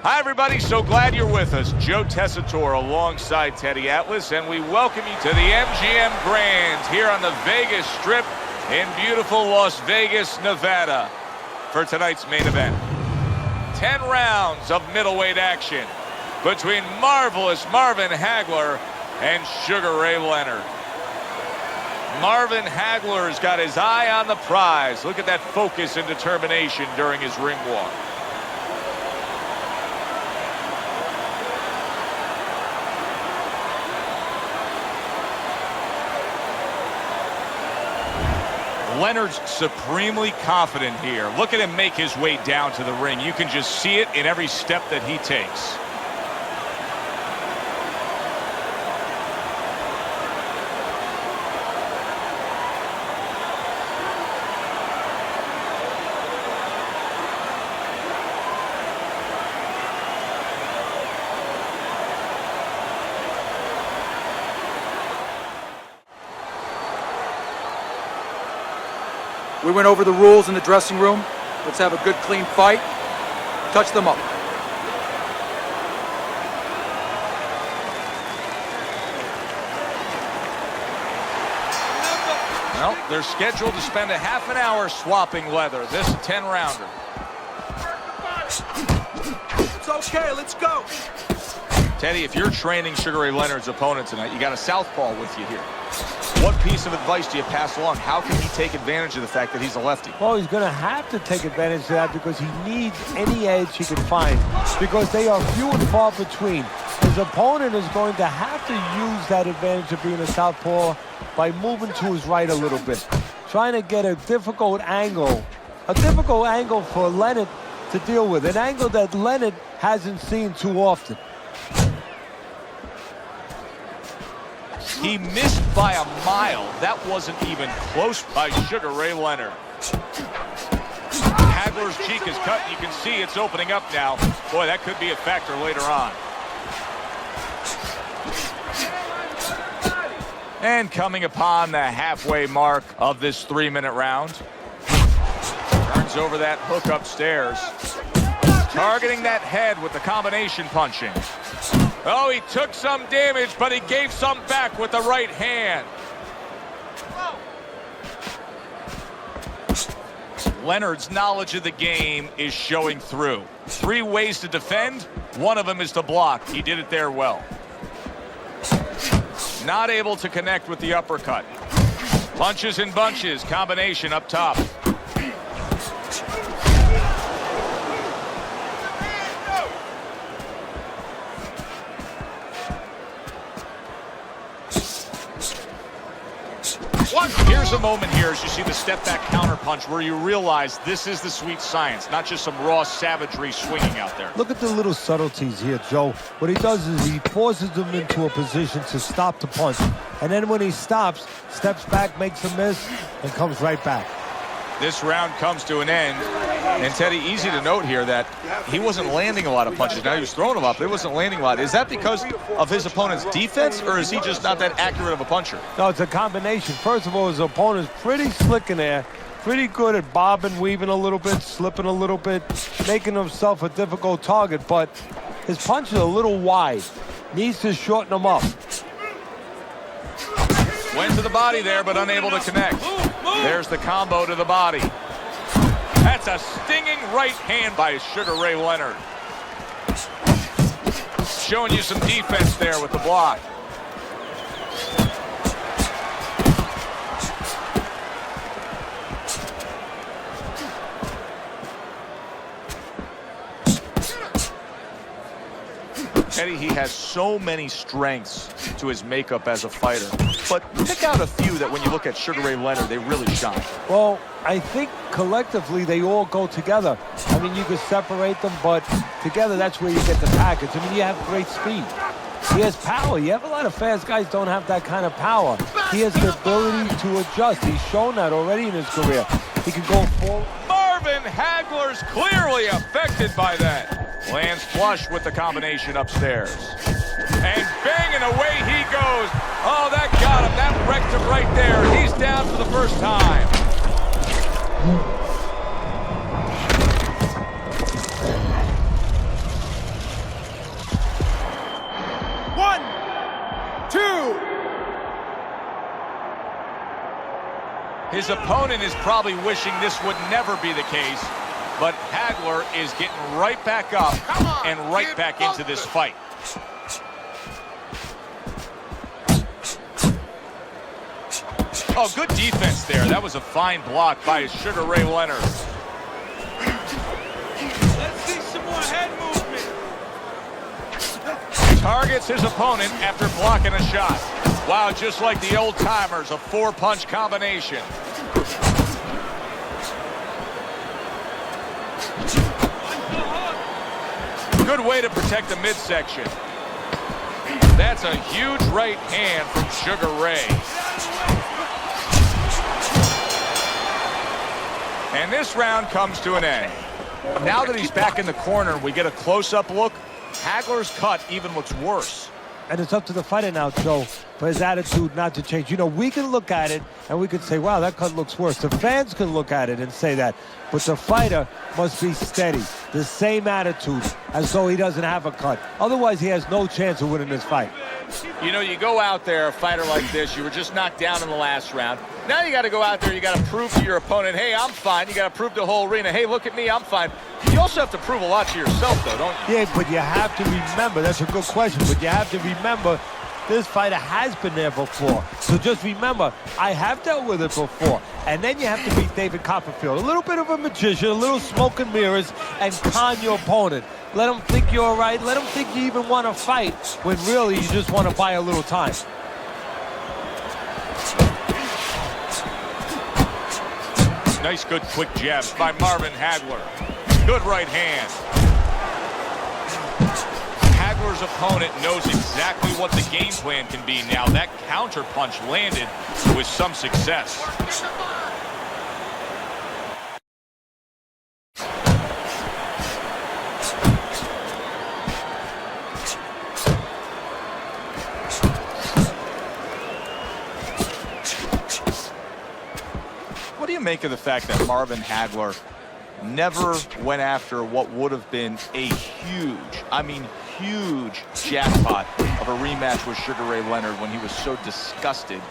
Hi, everybody. So glad you're with us. Joe Tessitore alongside Teddy Atlas, and we welcome you to the MGM Grand here on the Vegas Strip in beautiful Las Vegas, Nevada, for tonight's main event. 10 rounds of middleweight action between marvelous Marvin Hagler and Sugar Ray Leonard. Marvin Hagler's got his eye on the prize. Look at that focus and determination during his ring walk. Leonard's supremely confident here. Look at him make his way down to the ring. You can just see it in every step that he takes. We went over the rules in the dressing room. Let's have a good, clean fight. Touch them up. Well, they're scheduled to spend a half an hour swapping leather. This 10-rounder. It's okay, let's go. Teddy, if you're training Sugar Ray Leonard's opponent tonight, you got a southpaw with you here. What piece of advice do you pass along? How can he take advantage of the fact that he's a lefty? Well, he's going to have to take advantage of that because he needs any edge he can find, because they are few and far between. His opponent is going to have to use that advantage of being a southpaw by moving to his right a little bit, trying to get a difficult angle for Leonard to deal with, an angle that Leonard hasn't seen too often. He missed by a mile. That wasn't even close by Sugar Ray Leonard. Hagler's cheek is cut. You can see it's opening up now. Boy, that could be a factor later on. And coming upon the halfway mark of this 3-minute round. Turns over that hook upstairs. Targeting that head with the combination punching. Oh, he took some damage, but he gave some back with the right hand. Leonard's knowledge of the game is showing through. 3 ways to defend. One of them is to block. He did it there well. Not able to connect with the uppercut. Punches and bunches. Combination up top. Here's a moment here as you see the step-back counter-punch where you realize this is the sweet science, not just some raw savagery swinging out there. Look at the little subtleties here, Joe. What he does is he forces them into a position to stop the punch. And then when he stops, steps back, makes a miss, and comes right back. This round comes to an end. And Teddy, easy to note here that he wasn't landing a lot of punches. Now he was throwing them up, but he wasn't landing a lot. Is that because of his opponent's defense, or is he just not that accurate of a puncher? No, it's a combination. First of all, his opponent's pretty slick in there, pretty good at bobbing, weaving a little bit, slipping a little bit, making himself a difficult target, but his punch is a little wide. Needs to shorten them up. Went to the body there, but unable to connect. There's the combo to the body. That's a stinging right hand by Sugar Ray Leonard. Showing you some defense there with the block. Teddy, he has so many strengths to his makeup as a fighter. But pick out a few that when you look at Sugar Ray Leonard, they really shine. Well, I think collectively they all go together. I mean, you could separate them, but together that's where you get the package. I mean, you have great speed. He has power. You have a lot of fast guys don't have that kind of power. He has the ability to adjust. He's shown that already in his career. He can go forward. Marvin Hagler's clearly affected by that. Lands flush with the combination upstairs. And banging away he goes. Oh, that got him. That wrecked him right there. He's down for the first time. His opponent is probably wishing this would never be the case, but Hagler is getting right back up and right back into this fight. Oh, good defense there. That was a fine block by Sugar Ray Leonard. Let's see some more head movement. Targets his opponent after blocking a shot. Wow, just like the old timers, a 4-punch combination. Good way to protect the midsection. That's a huge right hand from Sugar Ray. And this round comes to an end. Now that he's back in the corner, we get a close-up look. Hagler's cut even looks worse. And it's up to the fighter now, Joe, for his attitude not to change. You know, we can look at it and we can say, wow, that cut looks worse. The fans can look at it and say that. But the fighter must be steady, the same attitude, as though he doesn't have a cut. Otherwise, he has no chance of winning this fight. You know, you go out there, a fighter like this, you were just knocked down in the last round. Now you got to go out there, you got to prove to your opponent, hey, I'm fine. You got to prove to the whole arena, hey, look at me, I'm fine. You also have to prove a lot to yourself, though, don't you? Yeah, but you have to remember, that's a good question, but you have to remember this fighter has been there before. So just remember, I have dealt with it before. And then you have to beat David Copperfield. A little bit of a magician, a little smoke and mirrors, and con your opponent. Let him think you're all right. Let him think you even want to fight, when really you just want to buy a little time. Nice, good, quick jabs by Marvin Hagler. Good right hand. Hagler's opponent knows exactly what the game plan can be now. That counter punch landed with some success. What do you make of the fact that Marvin Hagler never went after what would have been a huge, I mean huge jackpot of a rematch with Sugar Ray Leonard when he was so disgusted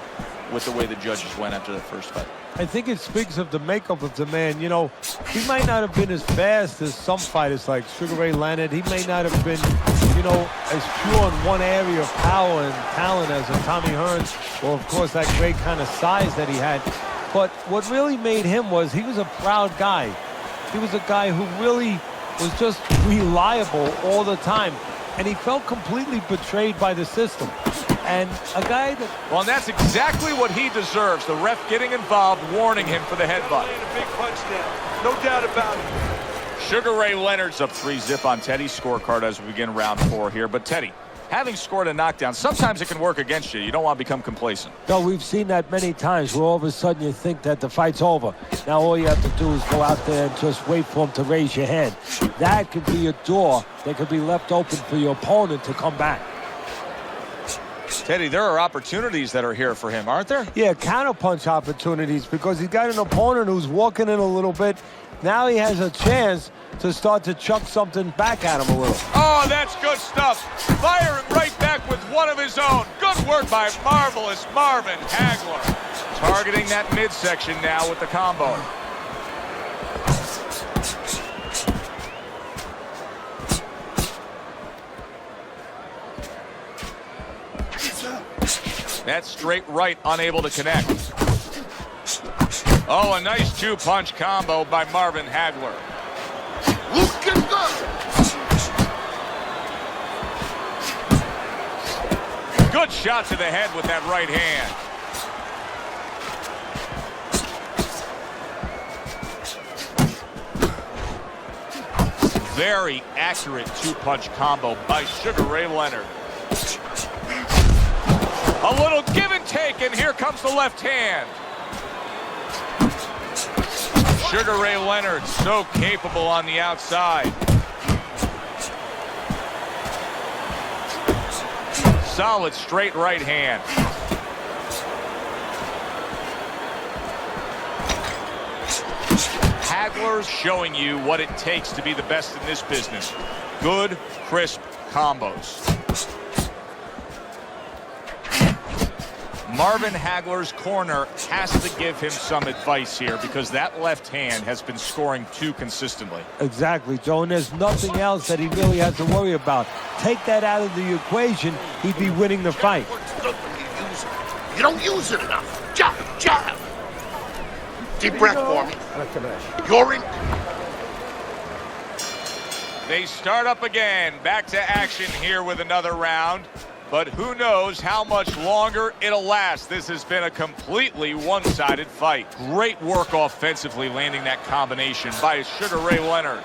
with the way the judges went after the first fight? I think it speaks of the makeup of the man. You know, he might not have been as fast as some fighters like Sugar Ray Leonard. He may not have been, you know, as pure in one area of power and talent as a Tommy Hearns, or of course that great kind of size that he had. But what really made him was he was a proud guy. He was a guy who really was just reliable all the time. And he felt completely betrayed by the system. And a guy that... Well, and that's exactly what he deserves. The ref getting involved, warning him for the headbutt. A big punch down. No doubt about it. Sugar Ray Leonard's up 3-0 on Teddy's scorecard as we begin round 4 here. But Teddy, having scored a knockdown, sometimes it can work against you. You don't want to become complacent. No, we've seen that many times where all of a sudden you think that the fight's over. Now all you have to do is go out there and just wait for him to raise your head. That could be a door that could be left open for your opponent to come back. Teddy, there are opportunities that are here for him, aren't there? Yeah, counterpunch opportunities, because he's got an opponent who's walking in a little bit. Now he has a chance to start to chuck something back at him a little. Oh, that's good stuff. Firing right back with one of his own. Good work by marvelous Marvin Hagler. Targeting that midsection now with the combo. That straight right unable to connect. Oh, a nice 2-punch combo by Marvin Hagler. Look at that! Good shot to the head with that right hand. Very accurate 2-punch combo by Sugar Ray Leonard. A little give and take, and here comes the left hand. Sugar Ray Leonard, so capable on the outside. Solid straight right hand. Hagler's showing you what it takes to be the best in this business. Good, crisp combos. Marvin Hagler's corner has to give him some advice here because that left hand has been scoring too consistently. Exactly, Joe, and there's nothing else that he really has to worry about. Take that out of the equation, he'd be winning the fight. You don't use it enough. Jab, jab. Deep breath for me. You're in. They start up again. Back to action here with another round. But who knows how much longer it'll last. This has been a completely one-sided fight. Great work offensively landing that combination by Sugar Ray Leonard.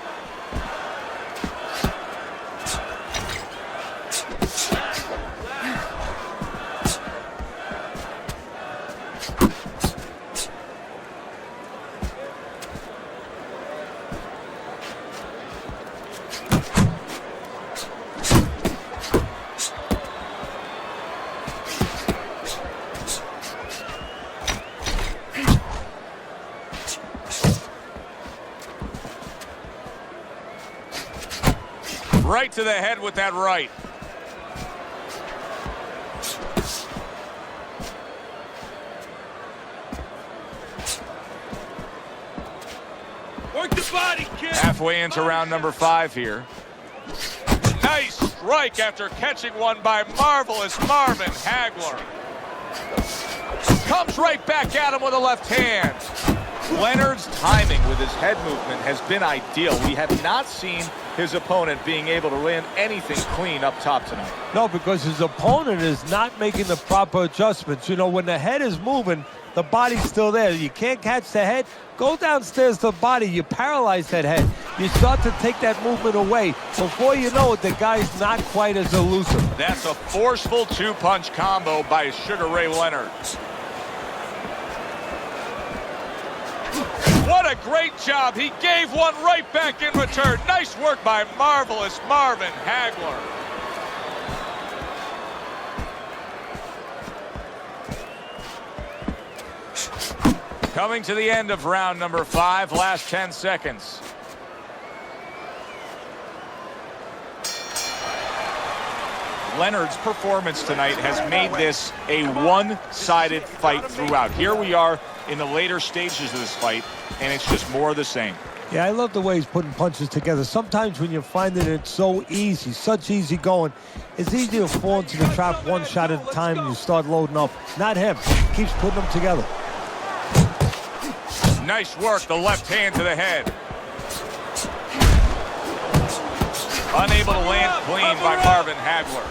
Right to the head with that right. Work the body, kid. Halfway into round number 5 here. Nice strike after catching one by marvelous Marvin Hagler. Comes right back at him with a left hand. Leonard's timing with his head movement has been ideal. We have not seen his opponent being able to land anything clean up top tonight. No, because his opponent is not making the proper adjustments. You know, when the head is moving, the body's still there. You can't catch the head, go downstairs to the body. You paralyze that head. You start to take that movement away. Before you know it, the guy's not quite as elusive. That's a forceful two-punch combo by Sugar Ray Leonard. What a great job. He gave one right back in return. Nice work by marvelous Marvin Hagler. Coming to the end of round number 5, last 10 seconds. Leonard's performance tonight has made this a one-sided fight throughout. Here we are in the later stages of this fight, and it's just more of the same. Yeah, I love the way he's putting punches together. Sometimes when you're finding it so easy, such easy going, it's easy to fall into the trap one shot at a time and you start loading up. Not him. Keeps putting them together. Nice work, the left hand to the head. Unable to land clean by Marvin Hagler.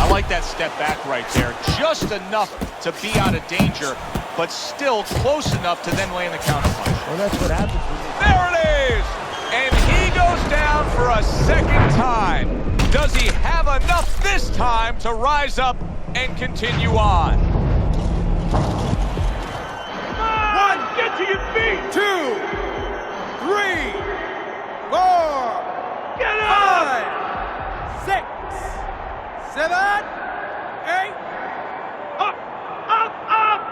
I like that step back right there. Just enough to be out of danger, but still close enough to then land the counterpunch. Well, that's what happens when you... There it is! And he goes down for a second time. Does he have enough this time to rise up and continue on? 1, get to your feet. 2, 3, 4, Get up. 5, 6, 7, 8. Up, up, up.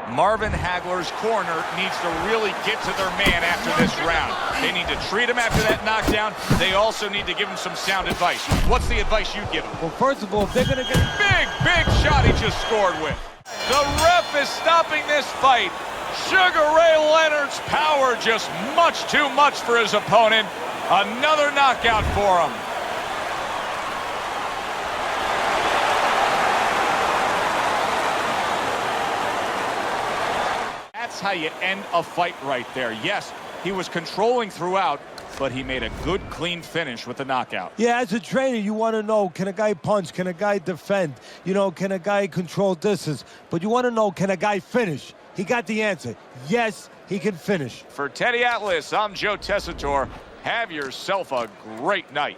Marvin Hagler's corner needs to really get to their man after this round. They need to treat him after that knockdown. They also need to give him some sound advice. What's the advice you give him? Well, first of all, if they're going to get... Big shot he just scored with. The ref is stopping this fight. Sugar Ray Leonard's power just much too much for his opponent. Another knockout for him. That's how you end a fight right there. Yes, he was controlling throughout, but he made a good, clean finish with the knockout. Yeah, as a trainer, you want to know, can a guy punch? Can a guy defend? You know, can a guy control distance? But you want to know, can a guy finish? He got the answer. Yes, he can finish. For Teddy Atlas, I'm Joe Tessitore. Have yourself a great night.